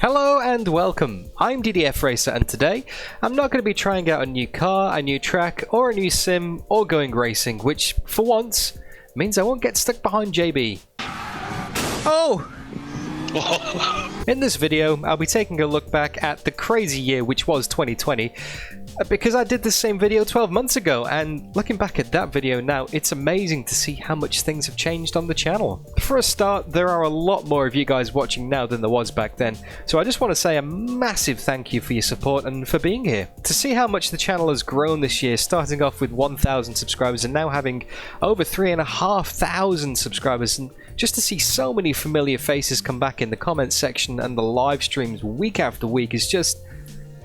Hello and welcome, I'm DDF Racer, and today I'm not going to be trying out a new car, a new track, or a new sim, or going racing, which for once means I won't get stuck behind JB. Oh! In this video, I'll be taking a look back at the crazy year which was 2020, because I did the same video 12 months ago, and looking back at that video now, it's amazing to see how much things have changed on the channel. For a start, there are a lot more of you guys watching now than there was back then, so I just want to say a massive thank you for your support and for being here. To see how much the channel has grown this year, starting off with 1,000 subscribers and now having over 3,500 subscribers, and just to see so many familiar faces come back in the comments section and the live streams week after week is just...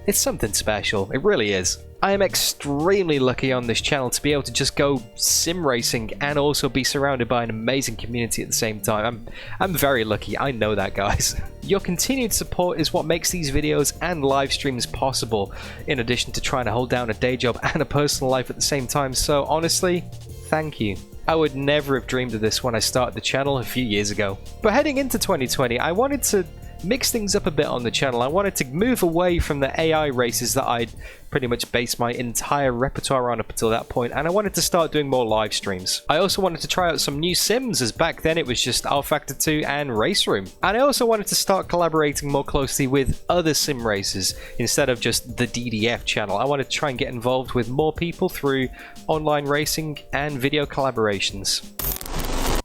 it's something special. It really is. I am extremely lucky on this channel to be able to just go sim racing and also be surrounded by an amazing community at the same time. I'm very lucky, I know that, guys. Your continued support is what makes these videos and live streams possible, in addition to trying to hold down a day job and a personal life at the same time, so honestly, thank you. I would never have dreamed of this when I started the channel a few years ago. But heading into 2020, I wanted to mix things up a bit on the channel. I wanted to move away from the AI races that I'd pretty much based my entire repertoire on up until that point, and I wanted to start doing more live streams. I also wanted to try out some new sims, as back then it was just rFactor 2 and Race Room. And I also wanted to start collaborating more closely with other sim racers instead of just the DDF channel. I wanted to try and get involved with more people through online racing and video collaborations.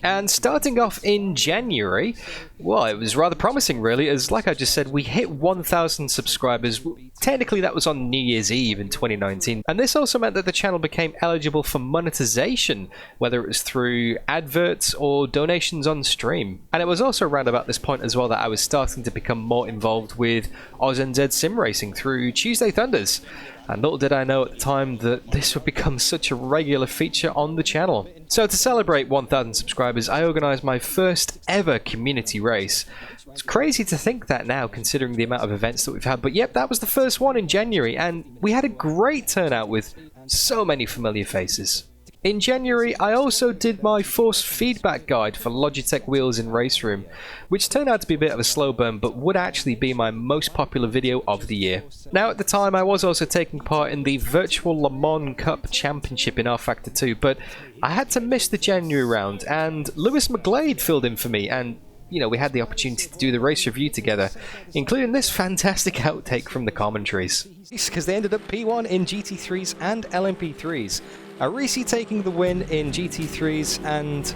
And starting off in January, well, it was rather promising really, as like I just said, we hit 1,000 subscribers. Technically that was on New Year's Eve in 2019, and this also meant that the channel became eligible for monetization, whether it was through adverts or donations on stream. And it was also around about this point as well that I was starting to become more involved with AUSNZ SimRacing through Tuesday Thunders. And little did I know at the time that this would become such a regular feature on the channel. So to celebrate 1,000 subscribers, I organised my first ever community race. It's crazy to think that now, considering the amount of events that we've had, but yep, that was the first one in January, and we had a great turnout with so many familiar faces. In January, I also did my forced feedback guide for Logitech wheels in Race Room, which turned out to be a bit of a slow burn, but would actually be my most popular video of the year. Now, at the time, I was also taking part in the virtual Le Mans Cup Championship in rFactor 2, but I had to miss the January round, and Lewis McGlade filled in for me, and you know, we had the opportunity to do the race review together, including this fantastic outtake from the commentaries. Because they ended up P1 in GT3s and LMP3s. Arisi taking the win in GT3s, and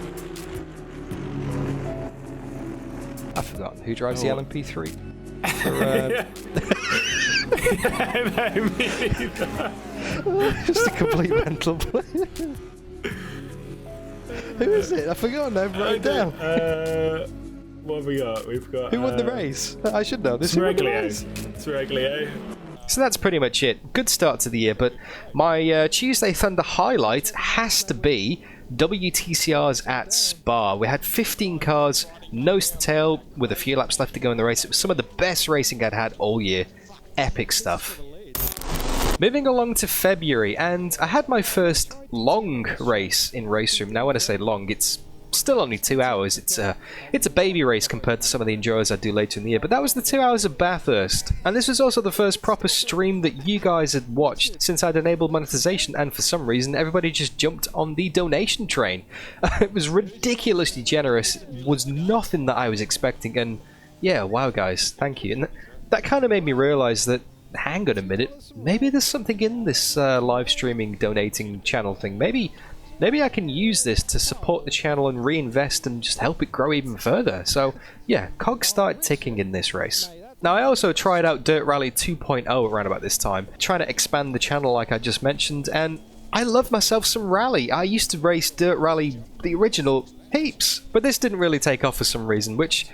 I've forgotten who drives the LMP3. Just a complete mental blank. Who is it? I've forgotten. I've wrote it down. What have we got? We've got. Who won the race? I should know this. SimRacing. So that's pretty much it. Good start to the year, but my Tuesday Thunder highlight has to be WTCRs at Spa. We had 15 cars, nose to tail, with a few laps left to go in the race. It was some of the best racing I'd had all year. Epic stuff. Moving along to February, and I had my first long race in Race Room. Now when I say long, it's still only 2 hours. It's a baby race compared to some of the Enduros I do later in the year, but that was the 2 hours of Bathurst. And this was also the first proper stream that you guys had watched since I'd enabled monetization, and for some reason everybody just jumped on the donation train. It was ridiculously generous. It was nothing that I was expecting, and yeah, wow guys, thank you. And that kind of made me realize that, hang on a minute, maybe there's something in this live streaming donating channel thing. Maybe I can use this to support the channel and reinvest and just help it grow even further. So yeah, cogs started ticking in this race. Now I also tried out Dirt Rally 2.0 around about this time, trying to expand the channel like I just mentioned, and I love myself some rally. I used to race Dirt Rally, the original, heaps, but this didn't really take off for some reason, which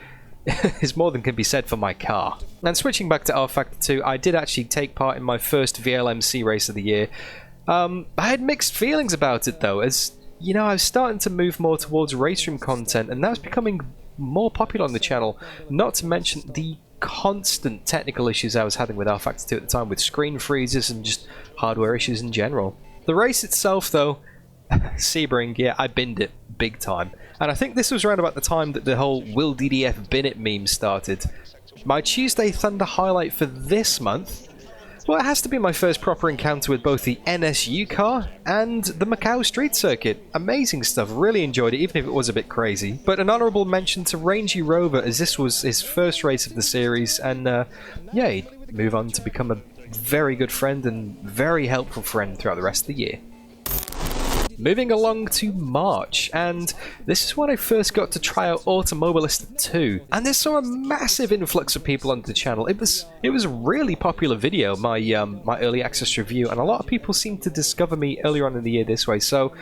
is more than can be said for my car. And switching back to rFactor 2, I did actually take part in my first VLMC race of the year. I had mixed feelings about it though, as you know, I was starting to move more towards race room content, and that was becoming more popular on the channel, not to mention the constant technical issues I was having with rFactor 2 at the time, with screen freezes and just hardware issues in general. The race itself though, Sebring, yeah, I binned it big time. And I think this was around about the time that the whole Will DDF bin it meme started. My Tuesday Thunder highlight for this month, well, it has to be my first proper encounter with both the NSU car and the Macau Street Circuit. Amazing stuff, really enjoyed it, even if it was a bit crazy. But an honourable mention to Rangy Rover, as this was his first race of the series, and yeah, he'd move on to become a very good friend and very helpful friend throughout the rest of the year. Moving along to March, and this is when I first got to try out Automobilista 2, and this saw a massive influx of people onto the channel. It was a really popular video, my my early access review, and a lot of people seemed to discover me earlier on in the year this way. So,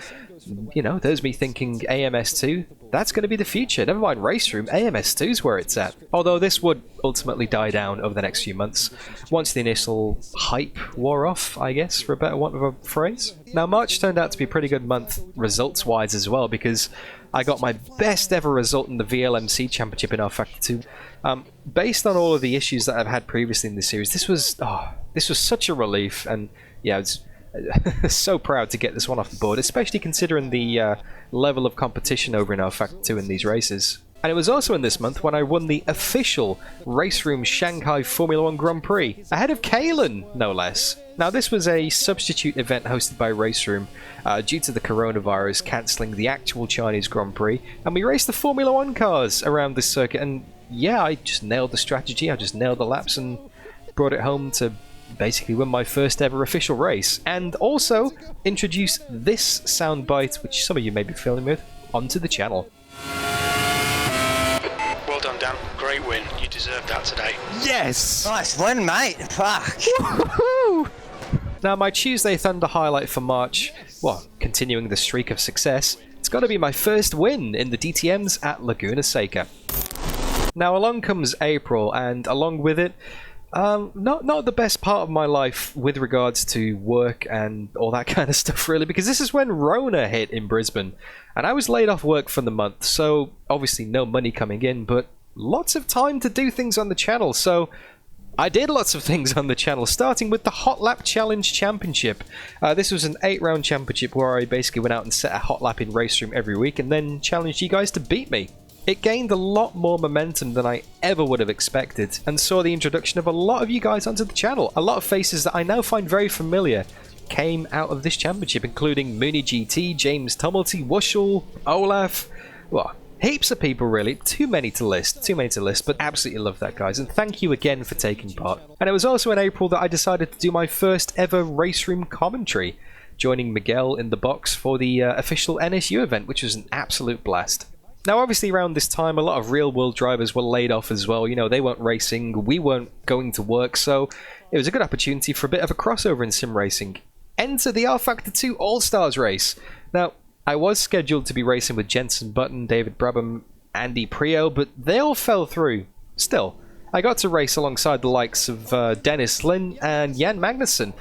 you know, there's me thinking AMS2, that's going to be the future. Never mind Race Room, AMS2 is where it's at. Although this would ultimately die down over the next few months, once the initial hype wore off, I guess, for a better want of a phrase. Now, March turned out to be a pretty good month results-wise as well, because I got my best ever result in the VLMC Championship in R-Factor 2. Based on all of the issues that I've had previously in this series, this was such a relief, and yeah, it's so proud to get this one off the board, especially considering the level of competition over in R-Factor 2 in these races. And it was also in this month when I won the official Race Room Shanghai Formula 1 Grand Prix, ahead of Kalen, no less. Now, this was a substitute event hosted by Race Room due to the coronavirus cancelling the actual Chinese Grand Prix, and we raced the Formula 1 cars around this circuit, and yeah, I just nailed the strategy, I just nailed the laps and brought it home to basically win my first ever official race, and also introduce this soundbite, which some of you may be familiar with, onto the channel. Well done, Dan. Great win. You deserved that today. Yes! Nice win, mate. Fuck. Woohoo! Now, my Tuesday Thunder highlight for March, well, continuing the streak of success, it's got to be my first win in the DTMs at Laguna Seca. Now, along comes April, and along with it, not the best part of my life with regards to work and all that kind of stuff, really, because this is when Rona hit in Brisbane, and I was laid off work for the month, so obviously no money coming in, but lots of time to do things on the channel, so I did lots of things on the channel, starting with the Hot Lap Challenge Championship. This was an 8-round championship where I basically went out and set a hot lap in Race Room every week and then challenged you guys to beat me. It gained a lot more momentum than I ever would have expected, and saw the introduction of a lot of you guys onto the channel. A lot of faces that I now find very familiar came out of this championship, including Mooney GT, James Tumulty, Wushel, Olaf, well, heaps of people really, too many to list, but absolutely love that, guys, and thank you again for taking part. And it was also in April that I decided to do my first ever Race Room commentary, joining Miguel in the box for the official NSU event, which was an absolute blast. Now, obviously, around this time, a lot of real-world drivers were laid off as well. You know, they weren't racing, we weren't going to work, so it was a good opportunity for a bit of a crossover in sim racing. Enter the R-Factor 2 All-Stars race. Now, I was scheduled to be racing with Jensen Button, David Brabham, Andy Prio, but they all fell through. Still, I got to race alongside the likes of Dennis Lynn and Jan Magnussen.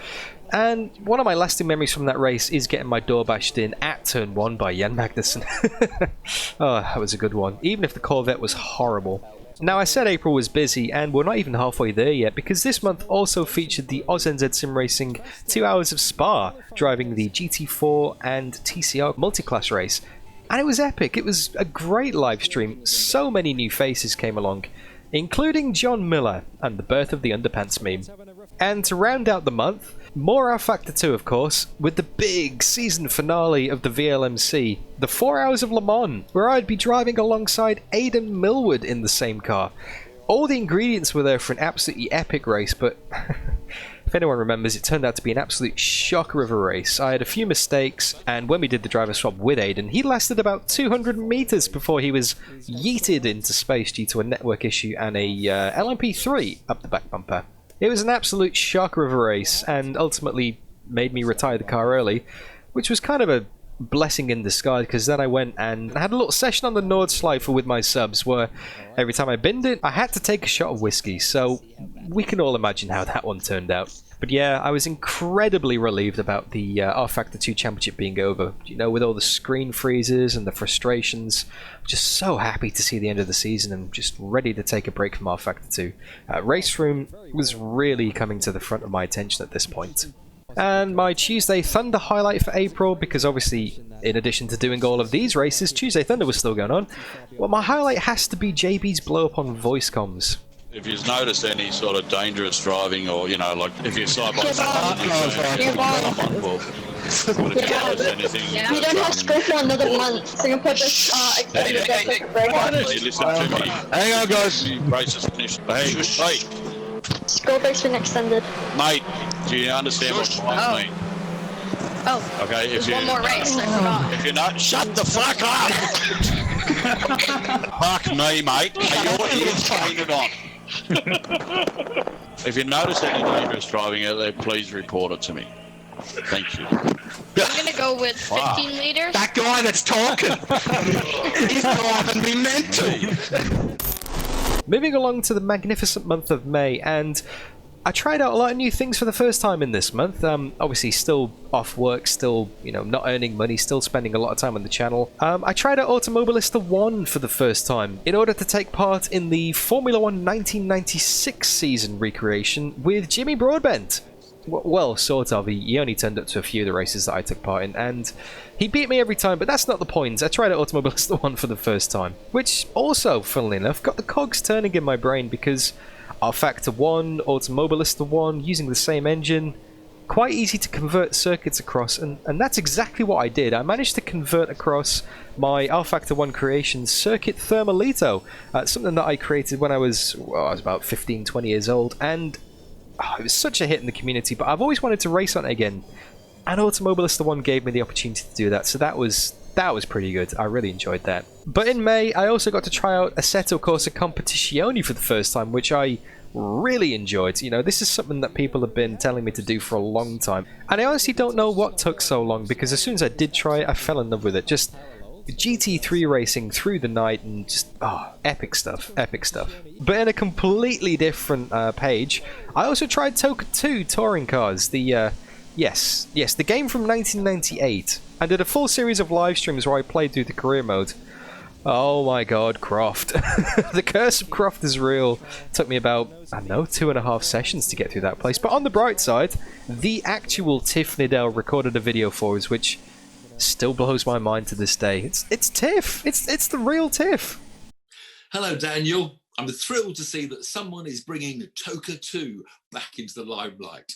And one of my lasting memories from that race is getting my door bashed in at turn 1 by Jan Magnussen. Oh, that was a good one, even if the Corvette was horrible. Now, I said April was busy, and we're not even halfway there yet, because this month also featured the AUSNZ SimRacing 2 Hours of Spa, driving the GT4 and TCR multi-class race. And it was epic, it was a great live stream, so many new faces came along, including John Miller and the birth of the underpants meme. And to round out the month, more R-Factor 2, of course, with the big season finale of the VLMC, the 4 Hours of Le Mans, where I'd be driving alongside Aidan Millward in the same car. All the ingredients were there for an absolutely epic race, but if anyone remembers, it turned out to be an absolute shocker of a race. I had a few mistakes, and when we did the driver swap with Aidan, he lasted about 200 meters before he was yeeted into space due to a network issue and a LMP3 up the back bumper. It was an absolute shocker of a race, and ultimately made me retire the car early, which was kind of a blessing in disguise, because then I went and had a little session on the Nordschleife with my subs, where every time I binned it, I had to take a shot of whiskey, so we can all imagine how that one turned out. But yeah, I was incredibly relieved about the R-Factor 2 Championship being over. You know, with all the screen freezes and the frustrations, just so happy to see the end of the season and just ready to take a break from R-Factor 2. Race Room was really coming to the front of my attention at this point. And my Tuesday Thunder highlight for April, because obviously, in addition to doing all of these races, Tuesday Thunder was still going on. Well, my highlight has to be JB's blow up on voice comms. If you've noticed any sort of dangerous driving, or like if you're side by side, anything. We don't have school for another month. Singapore just extended their break. Listen to me. Hang on, guys. Race is finished. Hey, School break's been extended. mate, do you understand what I mean? Oh, Okay, if you one more race, I forgot. if you're not, shut the fuck up. Fuck me, mate. Are your ears painted on? If you notice any dangerous driving out there, please report it to me. Thank you. I'm gonna go with 15 liters. That guy that's talking. He's driving me mental. Moving along to the magnificent month of May, and I tried out a lot of new things for the first time in this month. Obviously still off work, still, not earning money, still spending a lot of time on the channel. I tried out Automobilista 1 for the first time in order to take part in the Formula 1 1996 season recreation with Jimmy Broadbent. Well, sort of. He only turned up to a few of the races that I took part in, and he beat me every time, but that's not the point. I tried out Automobilista 1 for the first time, which also, funnily enough, got the cogs turning in my brain because R-Factor 1, Automobilista 1, using the same engine, quite easy to convert circuits across, and that's exactly what I did. I managed to convert across my R-Factor 1 creation Circuit Thermalito, something that I created when I was about 15, 20 years old, and it was such a hit in the community, but I've always wanted to race on it again, and Automobilista 1 gave me the opportunity to do that, so that was pretty good. I really enjoyed that. But in May, I also got to try out Assetto Corsa Competizione for the first time, which I really enjoyed. This is something that people have been telling me to do for a long time, and I honestly don't know what took so long, because as soon as I did try it, I fell in love with it. Just GT3 racing through the night, and just epic stuff. But in a completely different page, I also tried Toka 2 touring cars, the yes, the game from 1998. I did a full series of live streams where I played through the career mode. Oh my god, Croft. The curse of Croft is real. It took me about, 2.5 sessions to get through that place. But on the bright side, the actual Tiff Niddell recorded a video for us, which still blows my mind to this day. It's Tiff. It's the real Tiff. Hello, Daniel. I'm thrilled to see that someone is bringing Toka 2 back into the limelight.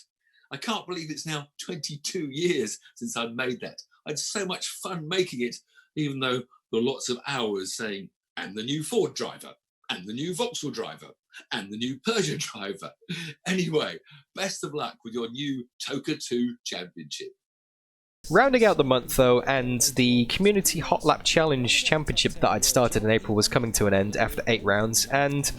I can't believe it's now 22 years since I made that. I had so much fun making it, even though there were lots of hours saying, and the new Ford driver, and the new Vauxhall driver, and the new Peugeot driver. Anyway, best of luck with your new Toka 2 championship. Rounding out the month, though, and the Community Hot Lap Challenge Championship that I'd started in April was coming to an end after 8 rounds, and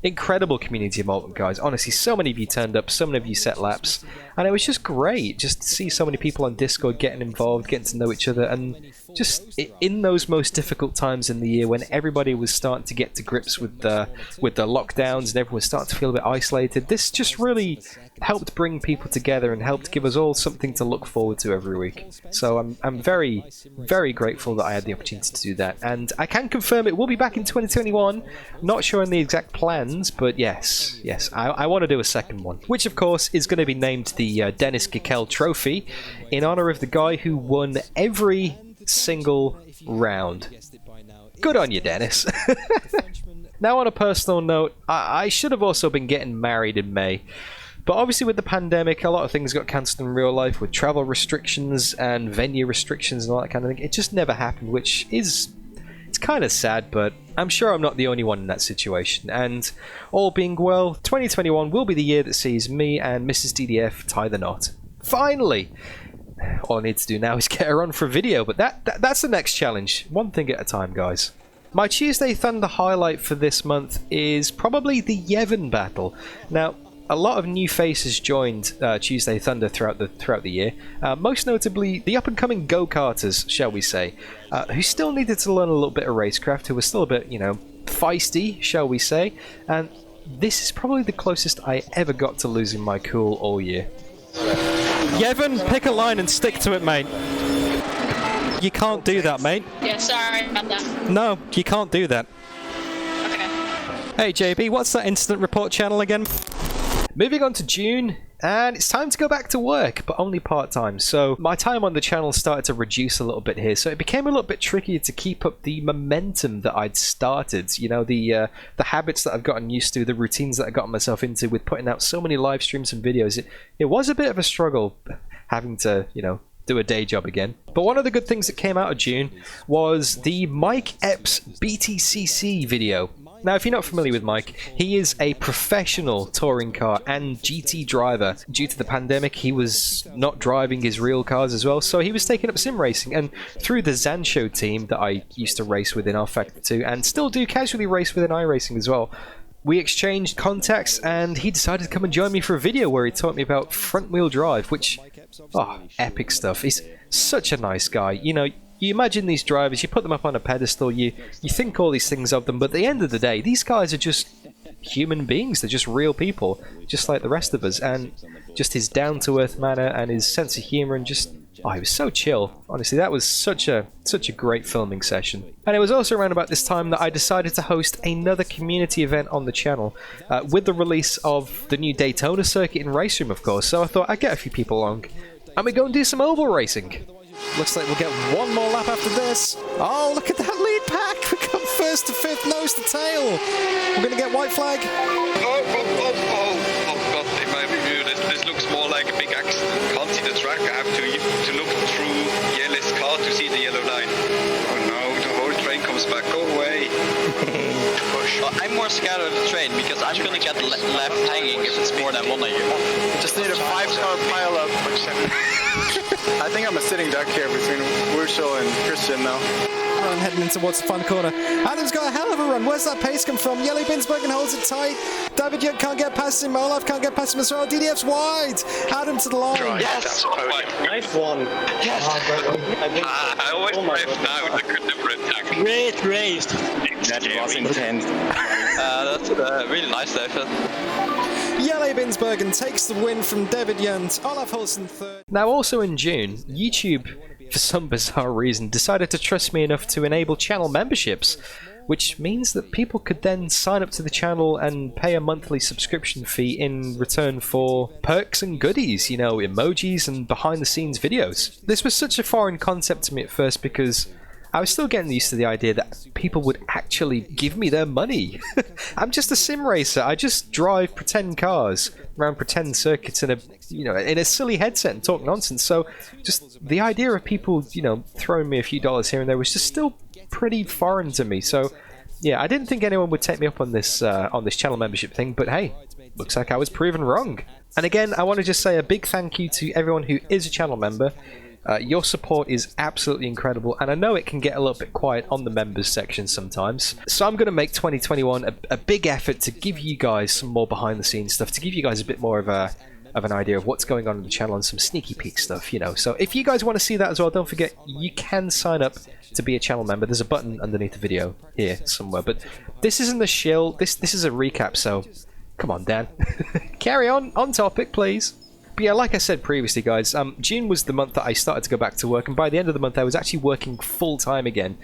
incredible community involvement, guys. Honestly, so many of you turned up, so many of you set laps, and it was just great just to see so many people on Discord getting involved, getting to know each other, and just in those most difficult times in the year when everybody was starting to get to grips with the lockdowns and everyone was starting to feel a bit isolated, this just really helped bring people together and helped give us all something to look forward to every week. So I'm very, very grateful that I had the opportunity to do that, and I can confirm it will be back in 2021. Not sure on the exact plans, but yes, I want to do a second one, which of course is going to be named the Dennis Gickel Trophy in honor of the guy who won every single round. Good on you, Dennis. Now, on a personal note, I should have also been getting married in May. But obviously with the pandemic, a lot of things got cancelled in real life with travel restrictions and venue restrictions and all that kind of thing. It just never happened, which is... it's kind of sad, but I'm sure I'm not the only one in that situation. And all being well, 2021 will be the year that sees me and Mrs. DDF tie the knot. Finally! All I need to do now is get her on for a video, but that's the next challenge. One thing at a time, guys. My Tuesday Thunder highlight for this month is probably the Yevon battle. Now, a lot of new faces joined Tuesday Thunder throughout the year. Most notably, the up-and-coming go-karters, shall we say, who still needed to learn a little bit of racecraft, who were still a bit, feisty, shall we say. And this is probably the closest I ever got to losing my cool all year. Yevon, pick a line and stick to it, mate. You can't do that, mate. Yeah, sorry about that. No, you can't do that. Okay. Hey, JB, what's that incident report channel again? Moving on to June, and it's time to go back to work, but only part-time. So my time on the channel started to reduce a little bit here, so it became a little bit trickier to keep up the momentum that I'd started. You know, the habits that I've gotten used to, the routines that I got myself into with putting out so many live streams and videos. It was a bit of a struggle having to, you know, do a day job again. But one of the good things that came out of June was the Mike Epps BTCC video. Now, if you're not familiar with Mike, he is a professional touring car and GT driver. Due to the pandemic, he was not driving his real cars as well, so he was taking up sim racing. And through the Zansho team that I used to race with in R Factor 2, and still do casually race within iRacing as well, we exchanged contacts, and he decided to come and join me for a video where he taught me about front-wheel drive, which, oh, epic stuff. He's such a nice guy. You know, you imagine these drivers, you put them up on a pedestal, you think all these things of them, but at the end of the day, these guys are just human beings. They're just real people, just like the rest of us. And just his down-to-earth manner and his sense of humor, and just, oh, he was so chill. Honestly, that was such a great filming session. And it was also around about this time that I decided to host another community event on the channel, with the release of the new Daytona circuit in Race Room, of course. So I thought I'd get a few people along, and we go and do some oval racing. Looks like we'll get one more lap after this. Oh, look at that lead pack! We got first to fifth, nose to tail. We're gonna get white flag. Oh God, in my review, this looks more like a big accident. Can't see the track. I have to look through Yellow's car to see the yellow line. Oh no, the whole train comes back. Go away. Well, I'm more scared of the train because I'm gonna get left hanging if it's more than one of you. Just need a 5-car pile up. I think I'm a sitting duck here between Wushel and Christian now. Run heading in towards the final corner. Adam's got a hell of a run. Where's that pace come from? Yellow Binsbergen holds it tight. David Young can't get past him. Olaf can't get past him as well. DDF's wide. Adam to the line. Yes! Nice one. Yes! I always drive now with a different attack. Great race. That was intense. That's really nice, David. Jelle Binsbergen takes the win from David Yunt. Olaf Holsten third. Now, also in June, YouTube, for some bizarre reason, decided to trust me enough to enable channel memberships, which means that people could then sign up to the channel and pay a monthly subscription fee in return for perks and goodies, you know, emojis and behind-the-scenes videos. This was such a foreign concept to me at first because I was still getting used to the idea that people would actually give me their money. I'm just a sim racer. I just drive pretend cars around pretend circuits in a silly headset and talk nonsense. So just the idea of people, you know, throwing me a few dollars here and there was just still pretty foreign to me. So yeah, I didn't think anyone would take me up on this channel membership thing, but hey, looks like I was proven wrong. And again, I want to just say a big thank you to everyone who is a channel member. Your support is absolutely incredible, and I know it can get a little bit quiet on the members section sometimes. So I'm going to make 2021 a big effort to give you guys some more behind-the-scenes stuff, to give you guys a bit more of an idea of what's going on in the channel and some sneaky peek stuff, you know. So if you guys want to see that as well, don't forget you can sign up to be a channel member. There's a button underneath the video here somewhere. But this isn't the shill. This is a recap. So come on, Dan, carry on topic, please. But yeah, like I said previously, guys, June was the month that I started to go back to work, and by the end of the month I was actually working full-time again.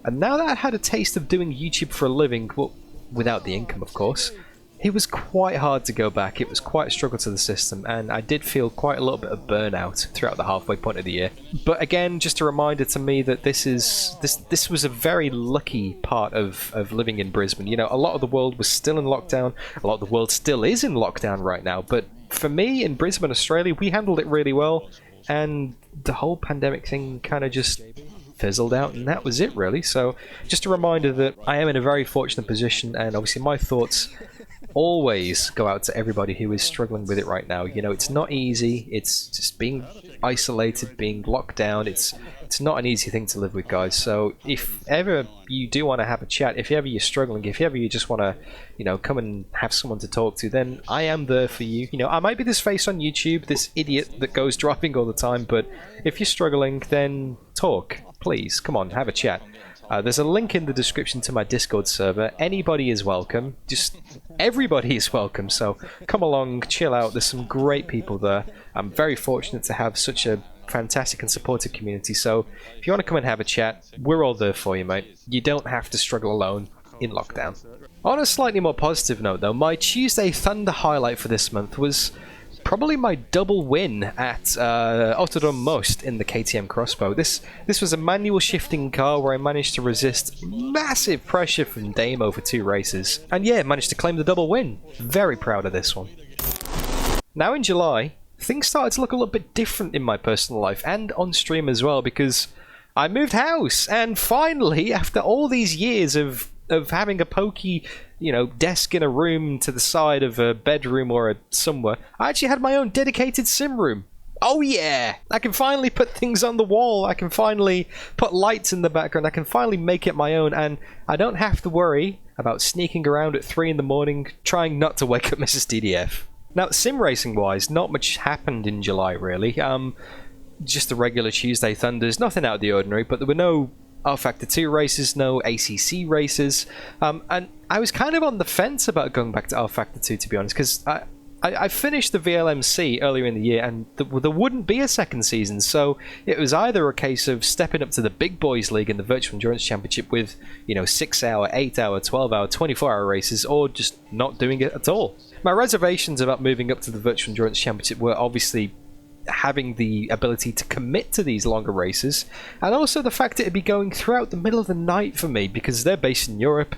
And now that I had a taste of doing YouTube for a living, well, without the income, of course, it was quite hard to go back. It was quite a struggle to the system, and I did feel quite a little bit of burnout throughout the halfway point of the year. But again, just a reminder to me that this was a very lucky part of living in Brisbane. You know, a lot of the world was still in lockdown. A lot of the world still is in lockdown right now, but for me, in Brisbane, Australia, we handled it really well, and the whole pandemic thing kind of just fizzled out, and that was it, really. So, just a reminder that I am in a very fortunate position, and obviously my thoughts always go out to everybody who is struggling with it right now. You know, it's not easy. It's just being isolated, being locked down. It's not an easy thing to live with, guys. So if ever you do want to have a chat, if ever you're struggling, if ever you just want to, you know, come and have someone to talk to, then I am there for you. You know, I might be this face on YouTube, this idiot that goes driving all the time, but if you're struggling, then talk. Please, come on, have a chat. There's a link in the description to my Discord server. Anybody is welcome. Just everybody is welcome. So come along, chill out. There's some great people there. I'm very fortunate to have such a fantastic and supportive community. So if you want to come and have a chat, we're all there for you, mate. You don't have to struggle alone in lockdown. On a slightly more positive note though, my Tuesday Thunder highlight for this month was probably my double win at Autodrome Most in the KTM Crossbow. This was a manual shifting car where I managed to resist massive pressure from Damo for 2 races. And yeah, managed to claim the double win. Very proud of this one. Now in July, things started to look a little bit different in my personal life and on stream as well, because I moved house, and finally, after all these years of having a pokey, you know, desk in a room to the side of a bedroom or somewhere, I actually had my own dedicated sim room. Oh yeah! I can finally put things on the wall, I can finally put lights in the background, I can finally make it my own, and I don't have to worry about sneaking around at 3 in the morning trying not to wake up Mrs. DDF. Now, sim racing wise, not much happened in July really. Just the regular Tuesday Thunders, nothing out of the ordinary, but there were no R Factor 2 races, no ACC races, and I was kind of on the fence about going back to R Factor 2, to be honest, because I finished the VLMC earlier in the year, and there wouldn't be a second season, so it was either a case of stepping up to the big boys league in the Virtual Endurance Championship with, you know, 6-hour, 8-hour, 12-hour, 24-hour races, or just not doing it at all. My reservations about moving up to the Virtual Endurance Championship were obviously having the ability to commit to these longer races, and also the fact that it'd be going throughout the middle of the night for me, because they're based in Europe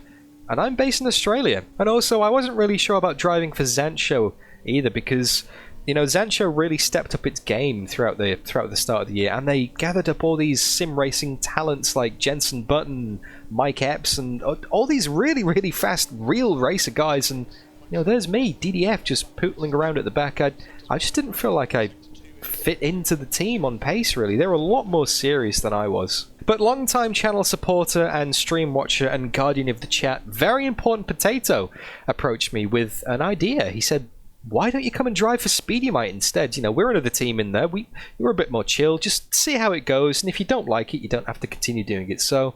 and I'm based in Australia. And also I wasn't really sure about driving for Zancho either, because, you know, Zancho really stepped up its game throughout the start of the year, and they gathered up all these sim racing talents like Jensen Button, Mike Epps, and all these really fast real racer guys, and you know, there's me, DDF, just pootling around at the back. I just didn't feel like I fit into the team on pace, really. They were a lot more serious than I was. But long-time channel supporter and stream watcher and guardian of the chat, Very Important Potato, approached me with an idea. He said, why don't you come and drive for Speedymite instead? You know, we're another team in there. We're a bit more chill. Just see how it goes, and if you don't like it, you don't have to continue doing it. So,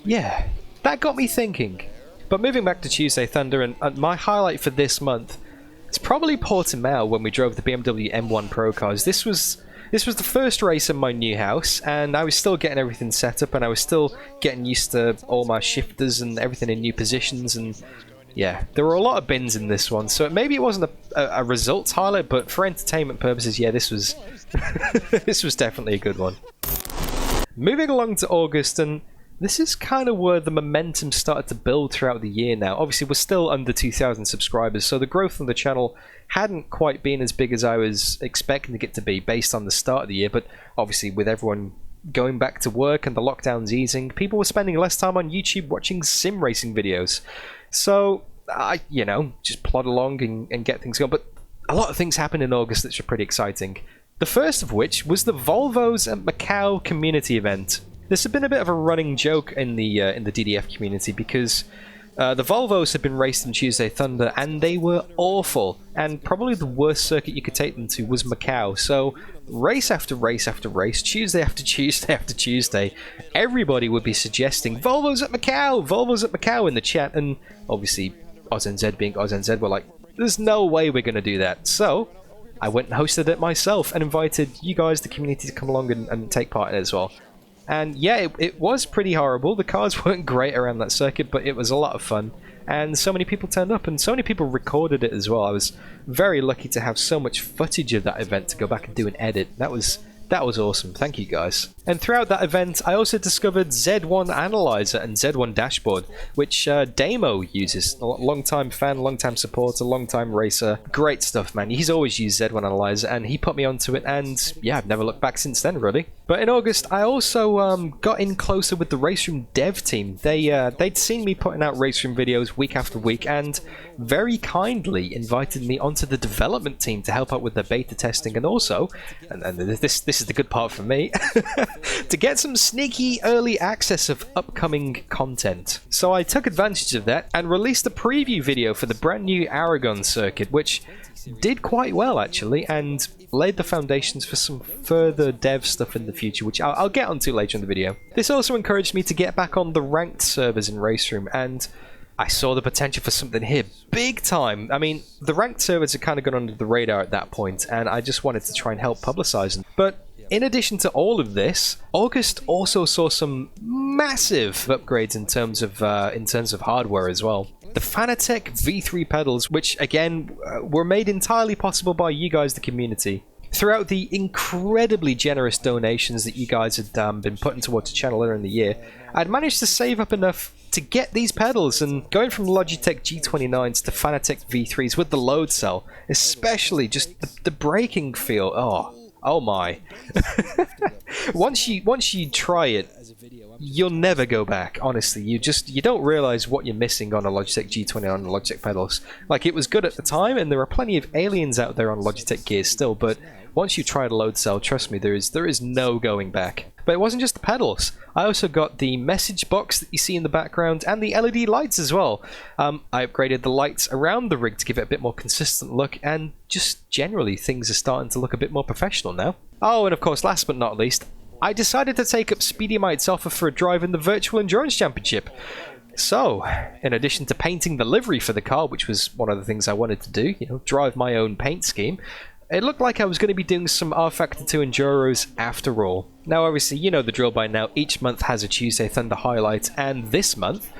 yeah, that got me thinking. But moving back to Tuesday Thunder, and my highlight for this month, it's probably Portimao when we drove the BMW M1 Pro cars. This was the first race in my new house, and I was still getting everything set up, and I was still getting used to all my shifters and everything in new positions, and yeah, there were a lot of bins in this one, so maybe it wasn't a results highlight, but for entertainment purposes, yeah, this was this was definitely a good one. Moving along to August, and this is kind of where the momentum started to build throughout the year now. Obviously, we're still under 2,000 subscribers, so the growth on the channel hadn't quite been as big as I was expecting it to be based on the start of the year, but obviously with everyone going back to work and the lockdowns easing, people were spending less time on YouTube watching sim racing videos. So I, you know, just plod along and get things going. But a lot of things happened in August that were pretty exciting. The first of which was the Volvos at Macau community event. This had been a bit of a running joke in the DDF community, because the Volvos had been raced in Tuesday Thunder and they were awful, and probably the worst circuit you could take them to was Macau. So race after race after race, Tuesday after Tuesday after Tuesday, everybody would be suggesting Volvos at Macau in the chat, and obviously AUSNZ being AUSNZ were like, there's no way we're going to do that. So I went and hosted it myself and invited you guys, the community, to come along and take part in it as well. And yeah, it was pretty horrible. The cars weren't great around that circuit, but it was a lot of fun. And so many people turned up, and so many people recorded it as well. I was very lucky to have so much footage of that event to go back and do an edit. That was awesome. Thank you, guys. And throughout that event, I also discovered Z1 Analyzer and Z1 Dashboard, which Damo uses. A long-time fan, long-time supporter, long-time racer. Great stuff, man. He's always used Z1 Analyzer, and he put me onto it, and yeah, I've never looked back since then, really. But in August, I also got in closer with the Raceroom dev team. They'd seen me putting out Raceroom videos week after week, and very kindly invited me onto the development team to help out with the beta testing, and also, and this is the good part for me, to get some sneaky early access of upcoming content. So I took advantage of that and released a preview video for the brand new Aragon circuit, which did quite well actually, and laid the foundations for some further dev stuff in the future, which I'll get onto later in the video. This also encouraged me to get back on the ranked servers in Raceroom, and I saw the potential for something here big time. I mean, the ranked servers had kind of gone under the radar at that point, and I just wanted to try and help publicize them. But in addition to all of this, August also saw some massive upgrades in terms of hardware as well. the Fanatec V3 pedals, which again were made entirely possible by you guys, the community. Throughout the incredibly generous donations that you guys had been putting towards the channel earlier in the year, I'd managed to save up enough to get these pedals, and going from Logitech G29s to Fanatec V3s with the load cell, especially just the braking feel, oh my. once you try it, you'll never go back, honestly. You don't realize what you're missing on a Logitech G29 on the Logitech pedals. Like, it was good at the time, and there are plenty of aliens out there on Logitech gear still, but once you try the load cell, trust me, there is no going back. But it wasn't just the pedals. I also got the message box that you see in the background and the LED lights as well. I upgraded the lights around the rig to give it a bit more consistent look, and just generally things are starting to look a bit more professional now. Oh, and of course, last but not least, I decided to take up Speedy Might's offer for a drive in the Virtual Endurance Championship. So, in addition to painting the livery for the car, which was one of the things I wanted to do, drive my own paint scheme, it looked like I was going to be doing some R-Factor 2 Enduros after all. Now, obviously, you know the drill by now. Each month has a Tuesday Thunder highlight, and this month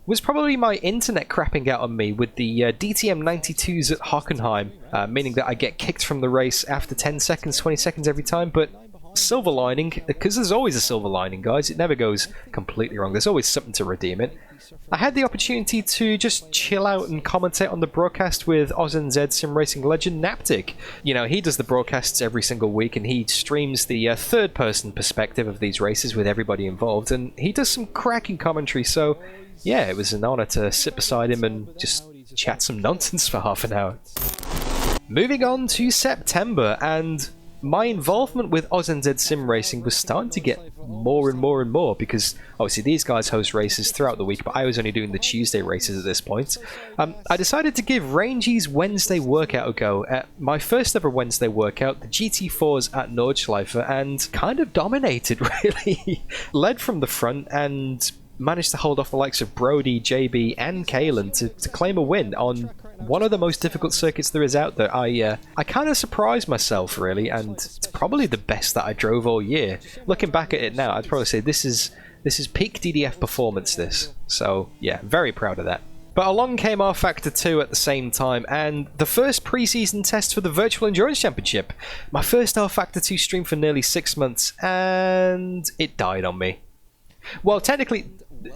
was probably my internet crapping out on me with the DTM 92s at Hockenheim, meaning that I get kicked from the race after 10 seconds, 20 seconds every time, but silver lining, because there's always a silver lining, guys. It never goes completely wrong. There's always something to redeem it. I had the opportunity to just chill out and commentate on the broadcast with AUSNZ SimRacing legend Naptic. He does the broadcasts every single week, and he streams the third-person perspective of these races with everybody involved, and he does some cracking commentary, so yeah, it was an honor to sit beside him and just chat some nonsense for half an hour. Moving on to September, and my involvement with AUSNZ SimRacing was starting to get more and more and more, because obviously these guys host races throughout the week, but I was only doing the Tuesday races at this point. I decided to give Rangy's Wednesday workout a go at my first ever Wednesday workout, the GT4s at Nordschleife, and kind of dominated, really. Led from the front and managed to hold off the likes of Brody, JB, and Kalen to claim a win on one of the most difficult circuits there is out there. I kind of surprised myself, really, and it's probably the best that I drove all year. Looking back at it now, I'd probably say this is peak DDF performance, this. So, yeah, very proud of that. But along came R-Factor 2 at the same time, and the first pre-season test for the Virtual Endurance Championship. My first R-Factor 2 stream for nearly 6 months, and it died on me. Well, technically,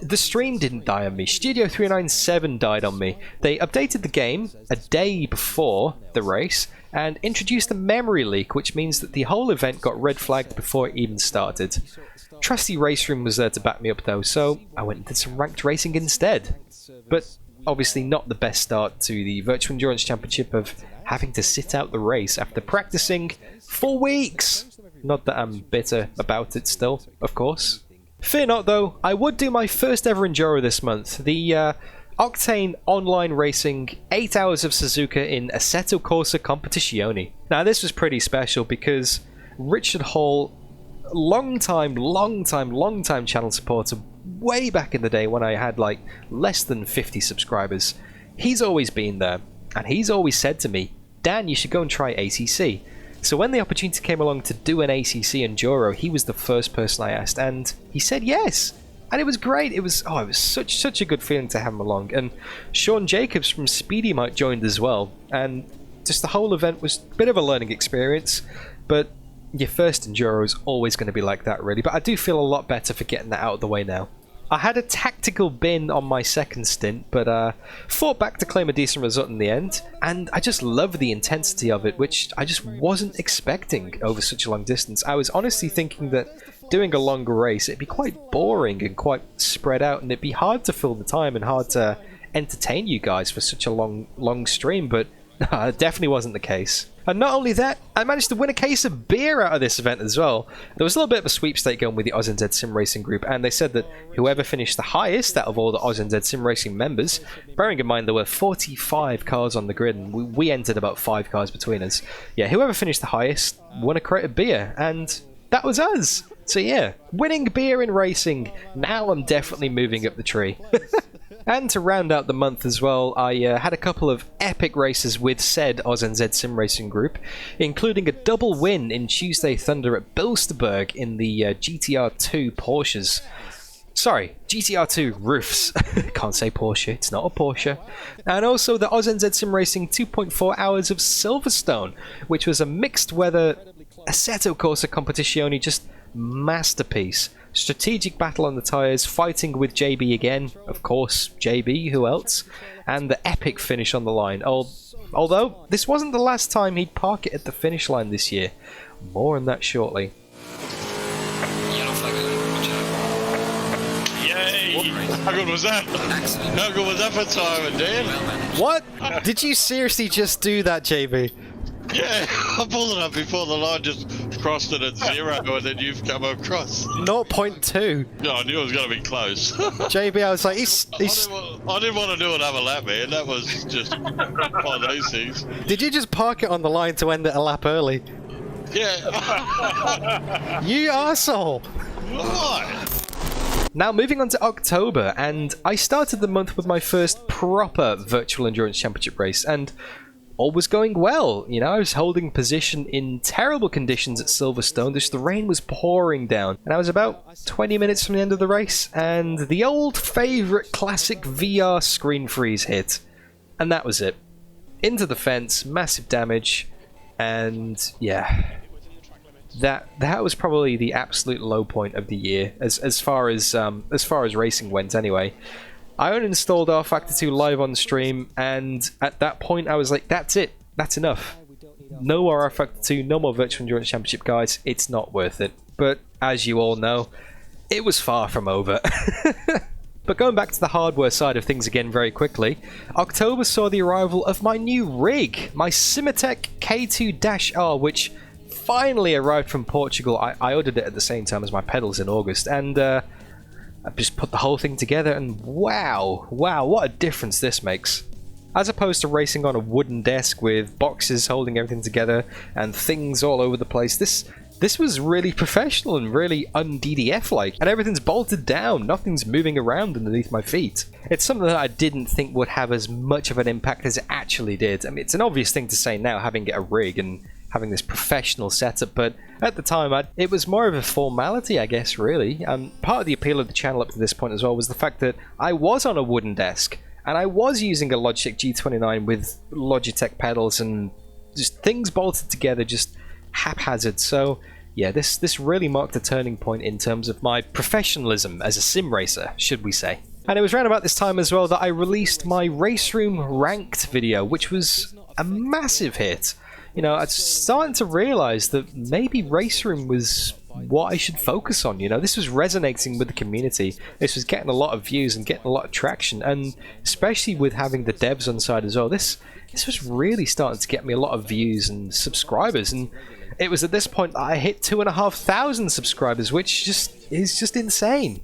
the stream didn't die on me. Studio 397 died on me. They updated the game a day before the race and introduced a memory leak, which means that the whole event got red flagged before it even started. Trusty Race Room was there to back me up though, so I went and did some ranked racing instead. But obviously not the best start to the Virtual Endurance Championship of having to sit out the race after practicing for weeks. Not that I'm bitter about it still, of course. Fear not though, I would do my first ever Enduro this month, the Octane Online Racing 8 Hours of Suzuka in Assetto Corsa Competizione. Now this was pretty special because Richard Hall, long time channel supporter, way back in the day when I had like less than 50 subscribers, he's always been there, and he's always said to me, Dan, you should go and try ACC. So when the opportunity came along to do an ACC Enduro, he was the first person I asked, and he said yes. And it was great. It was such a good feeling to have him along. And Sean Jacobs from Speedy Might joined as well. And just the whole event was a bit of a learning experience. But your first Enduro is always going to be like that, really. But I do feel a lot better for getting that out of the way now. I had a tactical bin on my second stint, but fought back to claim a decent result in the end, and I just love the intensity of it, which I just wasn't expecting over such a long distance. I was honestly thinking that doing a longer race, it'd be quite boring and quite spread out, and it'd be hard to fill the time and hard to entertain you guys for such a long stream, but it definitely wasn't the case. And not only that, I managed to win a case of beer out of this event as well. There was a little bit of a sweepstake going with the AUSNZ SimRacing group, and they said that whoever finished the highest out of all the AUSNZ SimRacing members, bearing in mind there were 45 cars on the grid, and we entered about 5 cars between us. Yeah, whoever finished the highest won a crate of beer, and that was us. So yeah, winning beer in racing. Now I'm definitely moving up the tree. And to round out the month as well, I had a couple of epic races with said AUSNZ SimRacing group, including a double win in Tuesday Thunder at Bilsterberg in the GTR2 Porsches. Sorry, GTR2 roofs. Can't say Porsche, it's not a Porsche. And also the AUSNZ SimRacing 2.4 hours of Silverstone, which was a mixed weather Assetto Corsa Competizione, just masterpiece. Strategic battle on the tyres, fighting with JB again, of course, JB, who else? And the epic finish on the line. Although, this wasn't the last time he'd park it at the finish line this year. More on that shortly. Yay! How good was that? How good was that for timing, Dan? What? Did you seriously just do that, JB? Yeah, I pulled it up before the line just crossed it at 0 and then you've come across. 0.2. No, I knew it was going to be close. JB, I was like, he's... I didn't want to do another lap, man. That was just one of those things. Did you just park it on the line to end it a lap early? Yeah. You arsehole! Why? Now moving on to October, and I started the month with my first proper Virtual Endurance Championship race, and all was going well. You know, I was holding position in terrible conditions at Silverstone. Just the rain was pouring down, and I was about 20 minutes from the end of the race, and the old favourite classic VR screen freeze hit, and that was it. Into the fence, massive damage, and yeah, that was probably the absolute low point of the year as far as racing went. Anyway, I uninstalled rFactor 2 live on stream, and at that point I was like, that's it, that's enough. No more rFactor 2, no more Virtual Endurance Championship, guys. It's not worth it. But as you all know, it was far from over. But going back to the hardware side of things again very quickly, October saw the arrival of my new rig, my Simatech K2-R, which finally arrived from Portugal. I ordered it at the same time as my pedals in August, and I just put the whole thing together, and wow, what a difference this makes. As opposed to racing on a wooden desk with boxes holding everything together and things all over the place, this was really professional and really un-DDF-like, and everything's bolted down, nothing's moving around underneath my feet. It's something that I didn't think would have as much of an impact as it actually did. I mean, it's an obvious thing to say now, having a rig and having this professional setup, but at the time it was more of a formality, I guess, really. Part of the appeal of the channel up to this point as well was the fact that I was on a wooden desk, and I was using a Logitech G29 with Logitech pedals and just things bolted together just haphazard. So yeah, this really marked a turning point in terms of my professionalism as a sim racer, should we say. And it was around about this time as well that I released my Race Room Ranked video, which was a massive hit. You know, I'm starting to realise that maybe Race Room was what I should focus on. You know, this was resonating with the community. This was getting a lot of views and getting a lot of traction, and especially with having the devs on side as well, this was really starting to get me a lot of views and subscribers. And it was at this point that I hit 2,500 subscribers, which is just insane.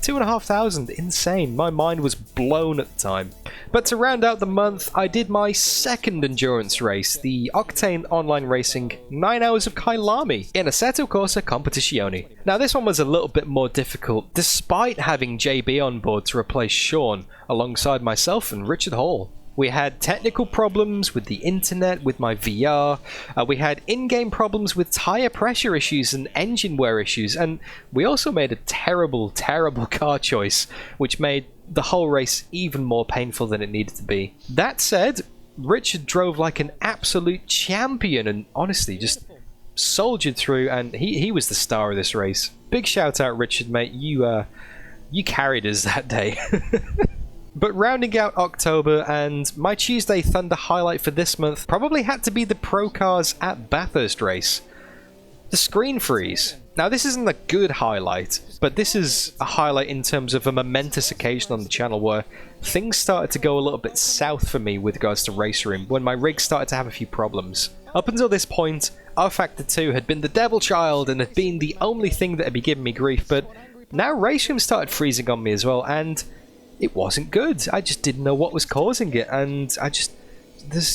2,500, insane. My mind was blown at the time. But to round out the month, I did my second endurance race, the Octane Online Racing 9 Hours of Kailami in Assetto Corsa Competizione. Now this one was a little bit more difficult, despite having JB on board to replace Sean alongside myself and Richard Hall. We had technical problems with the internet, with my VR, we had in-game problems with tyre pressure issues and engine wear issues, and we also made a terrible car choice, which made the whole race even more painful than it needed to be. That said, Richard drove like an absolute champion and honestly just soldiered through, and he was the star of this race. Big shout out, Richard, mate. You carried us that day. But rounding out October, and my Tuesday Thunder highlight for this month probably had to be the Pro Cars at Bathurst race. The screen freeze. Now this isn't a good highlight, but this is a highlight in terms of a momentous occasion on the channel where things started to go a little bit south for me with regards to Race Room, when my rig started to have a few problems. Up until this point, rFactor 2 had been the devil child and had been the only thing that had been giving me grief, but now Race Room started freezing on me as well, and it wasn't good. I just didn't know what was causing it, and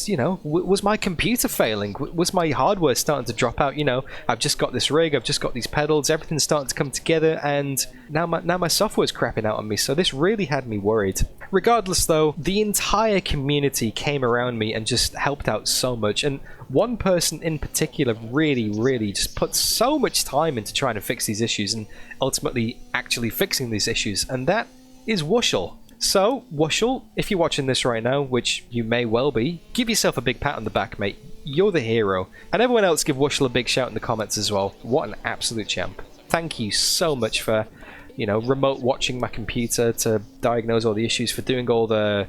you know, was my computer failing? Was my hardware starting to drop out? You know, I've just got this rig, I've just got these pedals, everything's starting to come together, and now my software's crapping out on me, so this really had me worried. Regardless though, the entire community came around me and just helped out so much, and one person in particular really just put so much time into trying to fix these issues and ultimately actually fixing these issues, and that is Wushel. So, Wushel, if you're watching this right now, which you may well be, give yourself a big pat on the back, mate. You're the hero. And everyone else give Wushel a big shout in the comments as well. What an absolute champ. Thank you so much for, you know, remote watching my computer to diagnose all the issues, for doing all the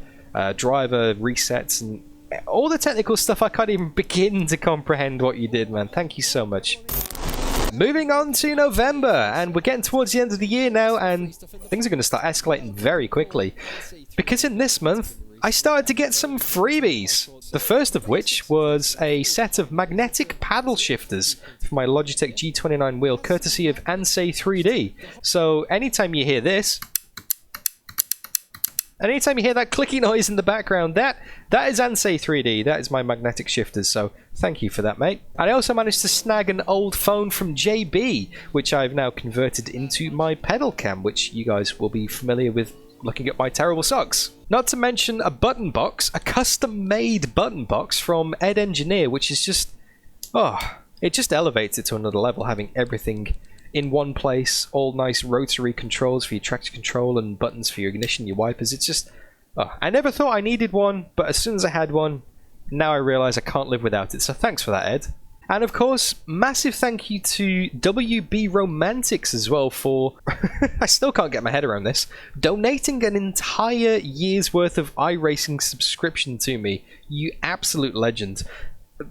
driver resets and all the technical stuff. I can't even begin to comprehend what you did, man. Thank you so much. Moving on to November, and we're getting towards the end of the year now, and things are going to start escalating very quickly. Because in this month, I started to get some freebies. The first of which was a set of magnetic paddle shifters for my Logitech G29 wheel, courtesy of AUSNZ 3D. So anytime you hear this, and anytime you hear that clicky noise in the background, that is AUSNZ 3D. That is my magnetic shifters, so thank you for that, mate. And I also managed to snag an old phone from JB, which I've now converted into my pedal cam, which you guys will be familiar with looking at my terrible socks. Not to mention a button box, a custom-made button box from Ed Engineer, which is just... oh, it just elevates it to another level, having everything in one place, all nice rotary controls for your traction control and buttons for your ignition, your wipers. It's just... oh, I never thought I needed one, but as soon as I had one, now I realise I can't live without it, so thanks for that, Ed. And of course, massive thank you to WB Romantics as well for, I still can't get my head around this, donating an entire year's worth of iRacing subscription to me. You absolute legend.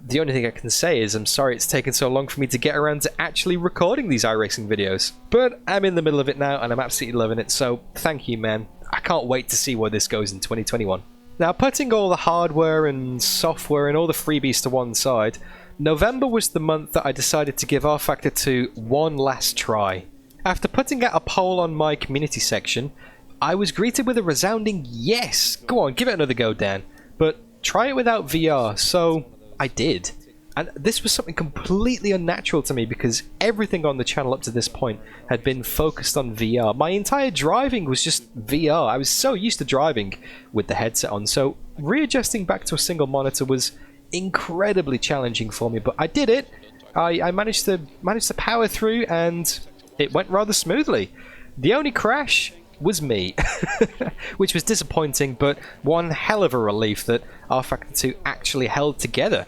The only thing I can say is I'm sorry it's taken so long for me to get around to actually recording these iRacing videos. But I'm in the middle of it now and I'm absolutely loving it, so thank you, man. I can't wait to see where this goes in 2021. Now, putting all the hardware and software and all the freebies to one side, November was the month that I decided to give R-Factor 2 one last try. After putting out a poll on my community section, I was greeted with a resounding yes! Go on, give it another go, Dan. But try it without VR, so I did. And this was something completely unnatural to me because everything on the channel up to this point had been focused on VR. My entire driving was just VR. I was so used to driving with the headset on, so readjusting back to a single monitor was incredibly challenging for me, but I did it. I managed to power through, and it went rather smoothly. The only crash was me, which was disappointing, but one hell of a relief that R-Factor 2 actually held together.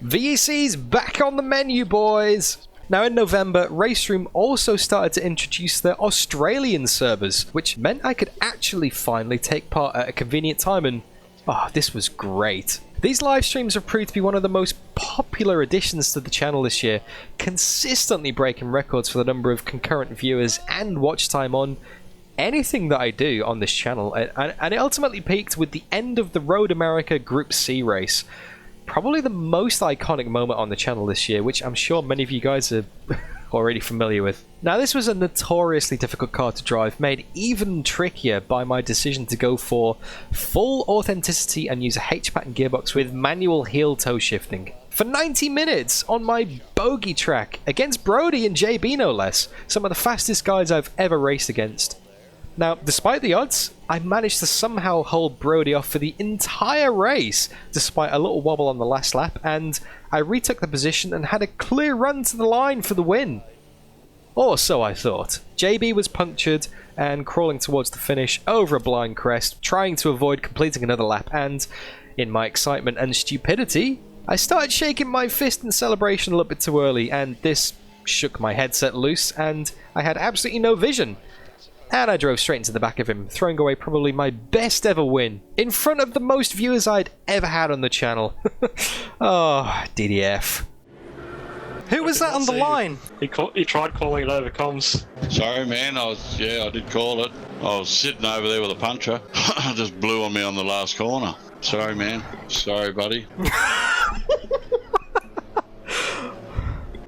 VEC's back on the menu, boys! Now in November, Raceroom also started to introduce their Australian servers, which meant I could actually finally take part at a convenient time, and oh, this was great. These live streams have proved to be one of the most popular additions to the channel this year, consistently breaking records for the number of concurrent viewers and watch time on anything that I do on this channel, and it ultimately peaked with the end of the Road America Group C race. Probably the most iconic moment on the channel this year, which I'm sure many of you guys are already familiar with. Now, this was a notoriously difficult car to drive, made even trickier by my decision to go for full authenticity and use a H-pattern gearbox with manual heel toe shifting. For 90 minutes on my bogey track against Brody and JB no less, some of the fastest guys I've ever raced against. Now, despite the odds, I managed to somehow hold Brody off for the entire race, despite a little wobble on the last lap, and I retook the position and had a clear run to the line for the win. Or so I thought. JB was punctured and crawling towards the finish over a blind crest, trying to avoid completing another lap, and in my excitement and stupidity, I started shaking my fist in celebration a little bit too early, and this shook my headset loose, and I had absolutely no vision. And I drove straight into the back of him, throwing away probably my best ever win, in front of the most viewers I'd ever had on the channel. Oh, DDF. Who was that on the line? He tried calling it over comms. Sorry, man. I did call it. I was sitting over there with a puncher. Just blew on me on the last corner. Sorry, man. Sorry, buddy.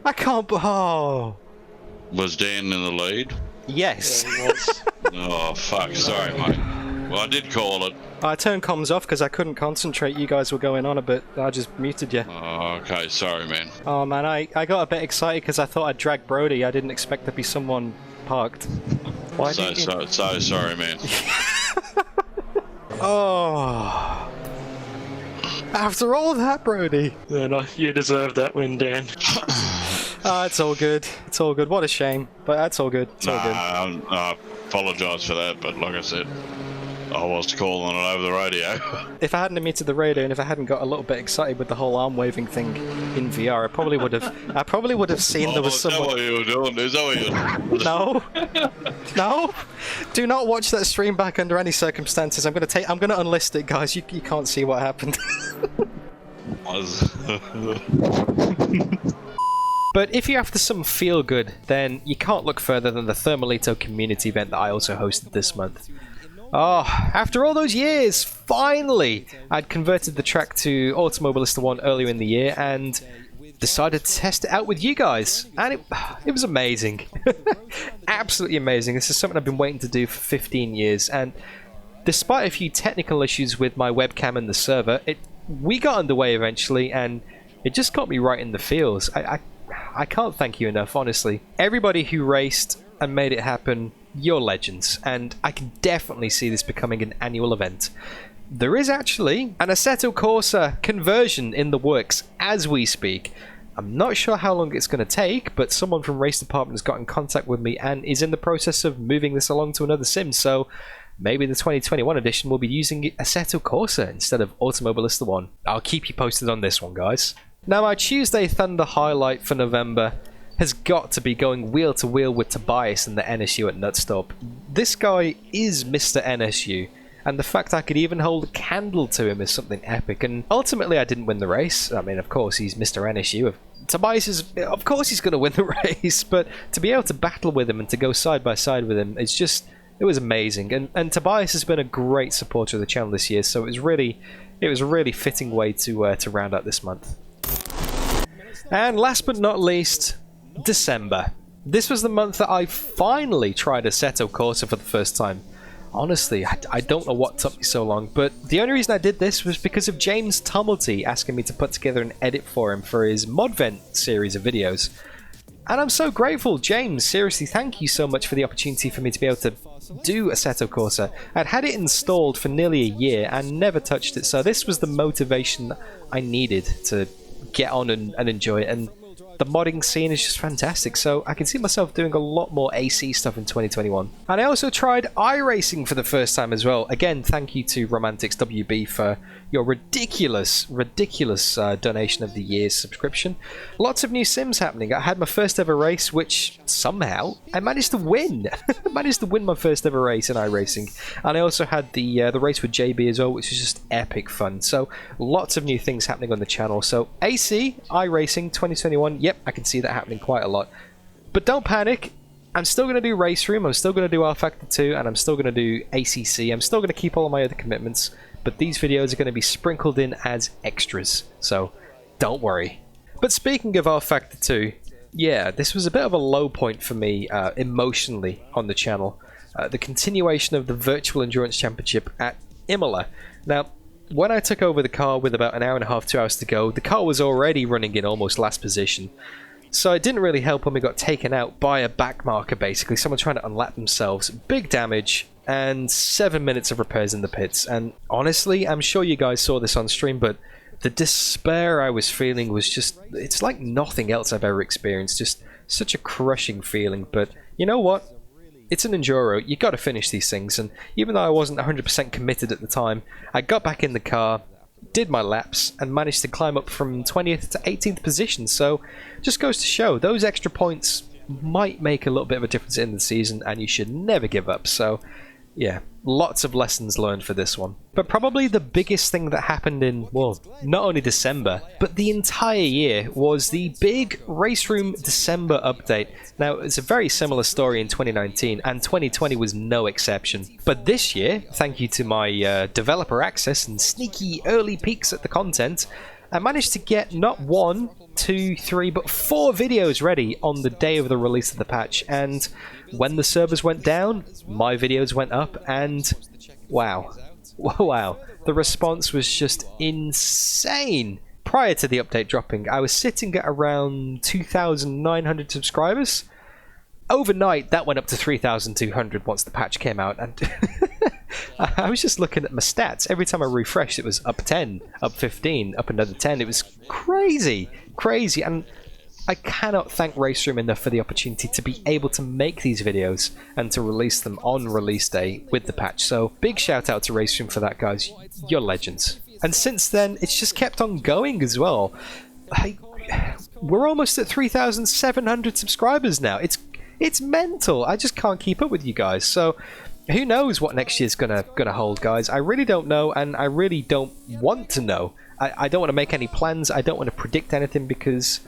I can't... oh. Was Dan in the lead? Yes. Yeah, he was. Oh, fuck. Sorry, mate. Well, I did call it. I turned comms off because I couldn't concentrate. You guys were going on a bit. I just muted you. Oh, okay. Sorry, man. Oh, man. I got a bit excited because I thought I'd drag Brody. I didn't expect to be someone parked. So sorry, man. Oh. After all that, Brody. Yeah, no, you deserve that win, Dan. It's all good. It's all good. What a shame. But that's all good. It's all good. I apologise for that, but like I said, I was calling it over the radio. If I hadn't muted the radio and if I hadn't got a little bit excited with the whole arm waving thing in VR, I probably would have seen there was someone. What you were doing? Is that what you were doing? No, no. Do not watch that stream back under any circumstances. I'm gonna unlist it, guys. You can't see what happened. But if you're after some feel good, then you can't look further than the Thermalito community event that I also hosted this month. Oh, after all those years, finally! I'd converted the track to Automobilista 1 earlier in the year and decided to test it out with you guys. And it was amazing. Absolutely amazing. This is something I've been waiting to do for 15 years. And despite a few technical issues with my webcam and the server, we got underway eventually and it just got me right in the feels. I can't thank you enough, honestly. Everybody who raced and made it happen, you're legends, and I can definitely see this becoming an annual event. There is actually an Assetto Corsa conversion in the works as we speak. I'm not sure how long it's going to take, but someone from Race Department has got in contact with me and is in the process of moving this along to another sim, so maybe the 2021 edition will be using Assetto Corsa instead of Automobilista 1. I'll keep you posted on this one, guys. Now, my Tuesday Thunder highlight for November has got to be going wheel to wheel with Tobias in the NSU at Nutstop. This guy is Mr. NSU, and the fact I could even hold a candle to him is something epic, and ultimately I didn't win the race. I mean, of course, he's Mr. NSU. Tobias is, of course he's going to win the race, but to be able to battle with him and to go side by side with him, it was amazing, and Tobias has been a great supporter of the channel this year, so it was a really fitting way to round out this month. And last but not least, December. This was the month that I finally tried Assetto Corsa for the first time. Honestly, I don't know what took me so long, but the only reason I did this was because of James Tumulty asking me to put together an edit for him for his Modvent series of videos. And I'm so grateful, James. Seriously, thank you so much for the opportunity for me to be able to do Assetto Corsa. I'd had it installed for nearly a year and never touched it, so this was the motivation I needed to get on and enjoy it, and the modding scene is just fantastic, so I can see myself doing a lot more AC stuff in 2021. And I also tried iRacing for the first time as well. Again, thank you to Romantics WB for your ridiculous donation of the year's subscription. Lots of new sims happening. I had my first ever race, which somehow I managed to win. I managed to win my first ever race in iRacing. And I also had the race with JB as well, which was just epic fun. So lots of new things happening on the channel. So AC, iRacing 2021, yep, I can see that happening quite a lot. But don't panic. I'm still going to do Race Room, I'm still going to do R Factor 2, and I'm still going to do ACC. I'm still going to keep all of my other commitments, but these videos are going to be sprinkled in as extras, so don't worry. But speaking of R Factor 2, yeah, this was a bit of a low point for me emotionally on the channel. The continuation of the Virtual Endurance Championship at Imola. Now, when I took over the car with about an hour and a half, 2 hours to go, the car was already running in almost last position. So it didn't really help when we got taken out by a backmarker, basically. Someone trying to unlap themselves. Big damage, and 7 minutes of repairs in the pits. And honestly, I'm sure you guys saw this on stream, but the despair I was feeling was just... it's like nothing else I've ever experienced. Just such a crushing feeling. But you know what? It's an enduro. You got to finish these things. And even though I wasn't 100% committed at the time, I got back in the car, did my laps, and managed to climb up from 20th to 18th position. So just goes to show those extra points might make a little bit of a difference in the season, and you should never give up. So yeah, lots of lessons learned for this one. But probably the biggest thing that happened in, well, not only December, but the entire year was the big Race Room December update. Now, it's a very similar story in 2019, and 2020 was no exception. But this year, thank you to my developer access and sneaky early peeks at the content, I managed to get not 1, 2, 3, but 4 videos ready on the day of the release of the patch, and when the servers went down, my videos went up, and wow, the response was just insane. Prior to the update dropping, I was sitting at around 2,900 subscribers. Overnight, that went up to 3,200 once the patch came out, and I was just looking at my stats. Every time I refreshed, it was up 10, up 15, up another 10. It was crazy, crazy. And I cannot thank RaceRoom enough for the opportunity to be able to make these videos and to release them on release day with the patch. So big shout out to RaceRoom for that, guys. You're legends. And since then, it's just kept on going as well. We're almost at 3,700 subscribers now. It's mental. I just can't keep up with you guys. So who knows what next year's gonna hold, guys. I really don't know, and I really don't want to know. I don't want to make any plans. I don't want to predict anything, because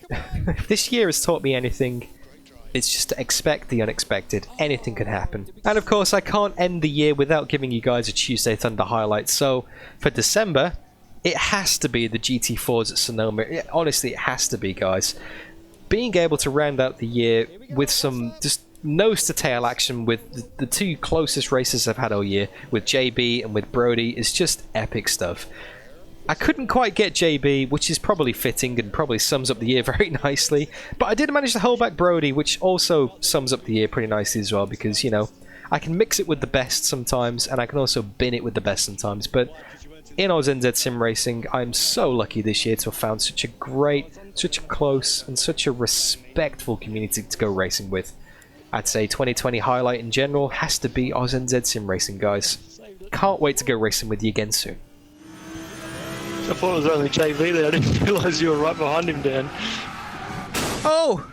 if this year has taught me anything, it's just to expect the unexpected. Anything could happen. And of course, I can't end the year without giving you guys a Tuesday Thunder highlight. So for December, it has to be the GT4s at Sonoma. Honestly, it has to be, guys. Being able to round out the year with some just nose-to-tail action with the two closest races I've had all year, with JB and with Brody, is just epic stuff. I couldn't quite get JB, which is probably fitting and probably sums up the year very nicely, but I did manage to hold back Brody, which also sums up the year pretty nicely as well, because, you know, I can mix it with the best sometimes, and I can also bin it with the best sometimes. But in AUSNZ SimRacing, I'm so lucky this year to have found such a great, such a close, and such a respectful community to go racing with. I'd say 2020 highlight in general has to be AUSNZ SimRacing, guys. Can't wait to go racing with you again soon. I thought it was only JV there. I didn't realise you were right behind him, Dan. Oh!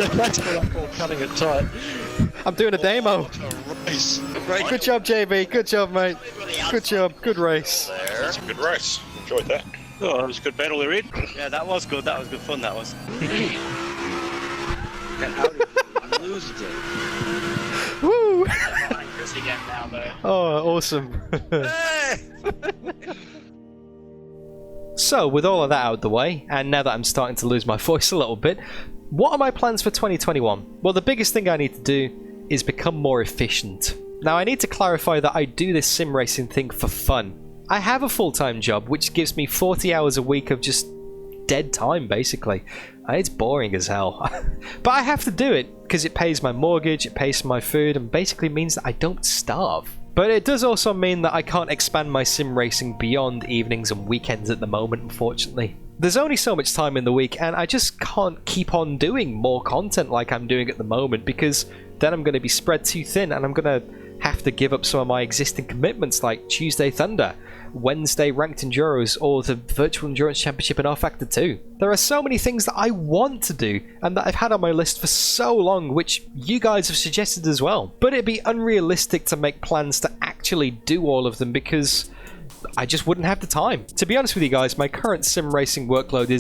That's what I call cutting it tight. I'm doing a demo. Good job, JB. Good job, mate. Good job. Good race. That's a good race. Enjoyed that. Oh, that was a good battle there, Ed. Yeah, that was good. That was good fun. That was. Lose it. Woo! Chris again now, though. Oh, awesome. So, with all of that out of the way, and now that I'm starting to lose my voice a little bit, what are my plans for 2021? Well, the biggest thing I need to do is become more efficient. Now, I need to clarify that I do this sim racing thing for fun. I have a full-time job, which gives me 40 hours a week of just dead time, basically. It's boring as hell. But I have to do it, because it pays my mortgage, it pays for my food, and basically means that I don't starve. But it does also mean that I can't expand my sim racing beyond evenings and weekends at the moment, unfortunately. There's only so much time in the week, and I just can't keep on doing more content like I'm doing at the moment, because then I'm going to be spread too thin, and I'm going to have to give up some of my existing commitments like Tuesday Thunder, Wednesday Ranked Enduros, or the Virtual Endurance Championship in R-Factor 2. There are so many things that I want to do and that I've had on my list for so long, which you guys have suggested as well. But it'd be unrealistic to make plans to actually do all of them because I just wouldn't have the time. To be honest with you guys, my current sim racing workload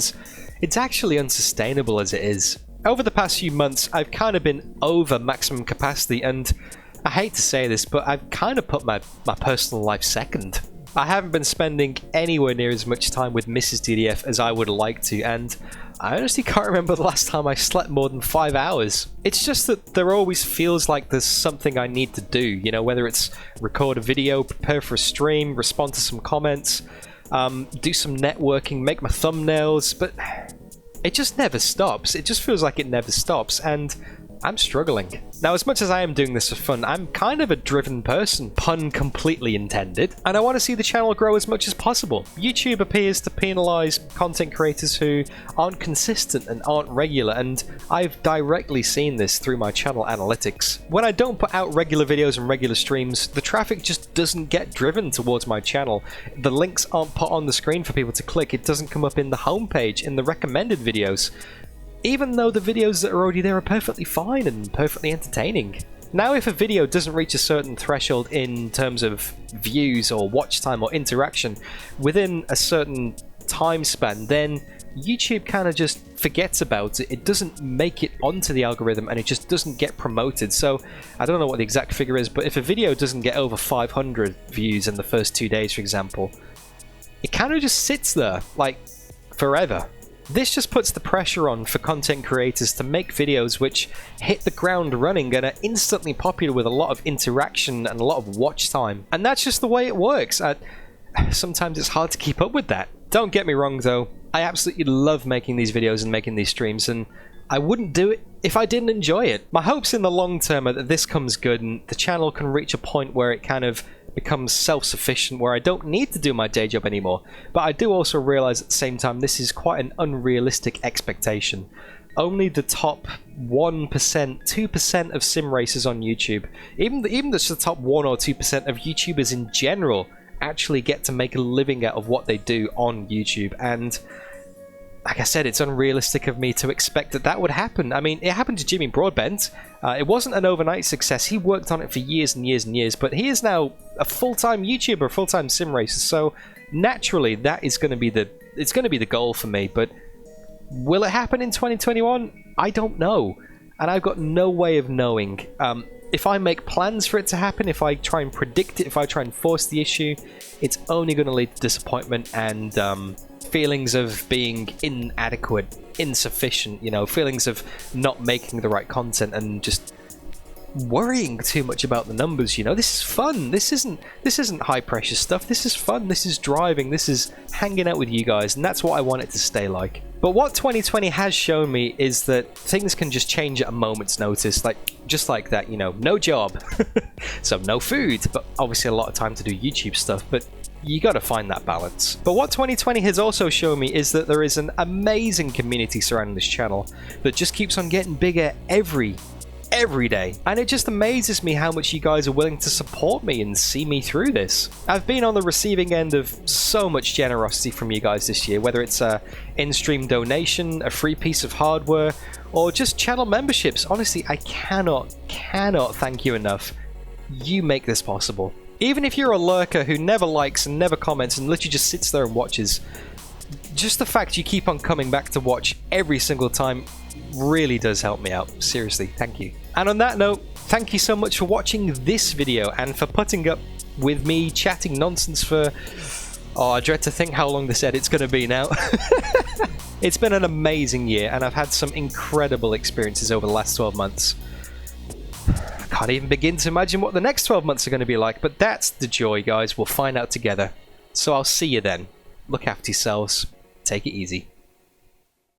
it's actually unsustainable as it is. Over the past few months, I've kind of been over maximum capacity, and I hate to say this, but I've kind of put my personal life second. I haven't been spending anywhere near as much time with Mrs. DDF as I would like to, and I honestly can't remember the last time I slept more than 5 hours. It's just that there always feels like there's something I need to do, you know, whether it's record a video, prepare for a stream, respond to some comments, do some networking, make my thumbnails, but it just never stops. It just feels like it never stops, and I'm struggling. Now, as much as I am doing this for fun, I'm kind of a driven person, pun completely intended, and I want to see the channel grow as much as possible. YouTube appears to penalise content creators who aren't consistent and aren't regular, and I've directly seen this through my channel analytics. When I don't put out regular videos and regular streams, the traffic just doesn't get driven towards my channel. The links aren't put on the screen for people to click, it doesn't come up in the homepage, in the recommended videos, even though the videos that are already there are perfectly fine and perfectly entertaining. Now, if a video doesn't reach a certain threshold in terms of views or watch time or interaction within a certain time span, then YouTube kind of just forgets about it. It doesn't make it onto the algorithm and it just doesn't get promoted. So I don't know what the exact figure is, but if a video doesn't get over 500 views in the first 2 days, for example, it kind of just sits there, like, forever. This just puts the pressure on for content creators to make videos which hit the ground running and are instantly popular with a lot of interaction and a lot of watch time. And that's just the way it works. Sometimes it's hard to keep up with that. Don't get me wrong though, I absolutely love making these videos and making these streams, and I wouldn't do it if I didn't enjoy it. My hopes in the long term are that this comes good and the channel can reach a point where it kind of becomes self-sufficient, where I don't need to do my day job anymore. But I do also realize at the same time this is quite an unrealistic expectation. Only the top 1%, 2% of sim racers on YouTube, even just the top 1 or 2% of YouTubers in general, actually get to make a living out of what they do on YouTube. And like I said, it's unrealistic of me to expect that that would happen. I mean, it happened to Jimmy Broadbent. It wasn't an overnight success. He worked on it for years and years and years, but he is now a full-time YouTuber, a full-time sim racer. So naturally, that is going to be the goal for me. But will it happen in 2021? I don't know, and I've got no way of knowing. If I make plans for it to happen, if I try and predict it, if I try and force the issue, it's only going to lead to disappointment and feelings of being inadequate, insufficient, you know, feelings of not making the right content and just worrying too much about the numbers. You know, this is fun. This isn't high pressure stuff. This is fun. This is driving. This is hanging out with you guys, and that's what I want it to stay like. But what 2020 has shown me is that things can just change at a moment's notice, just like that, you know, no job, so no food, but obviously a lot of time to do YouTube stuff, but you gotta find that balance. But what 2020 has also shown me is that there is an amazing community surrounding this channel that just keeps on getting bigger every day, and it just amazes me how much you guys are willing to support me and see me through this. I've been on the receiving end of so much generosity from you guys this year, whether it's a in-stream donation, a free piece of hardware, or just channel memberships. Honestly, I cannot thank you enough. You make this possible. Even if you're a lurker who never likes and never comments and literally just sits there and watches, just the fact you keep on coming back to watch every single time really does help me out. Seriously, thank you. And on that note, thank you so much for watching this video and for putting up with me chatting nonsense for... oh, I dread to think how long this edit's going to be now. It's been an amazing year, and I've had some incredible experiences over the last 12 months. I can't even begin to imagine what the next 12 months are going to be like, but that's the joy, guys. We'll find out together. So I'll see you then. Look after yourselves. Take it easy.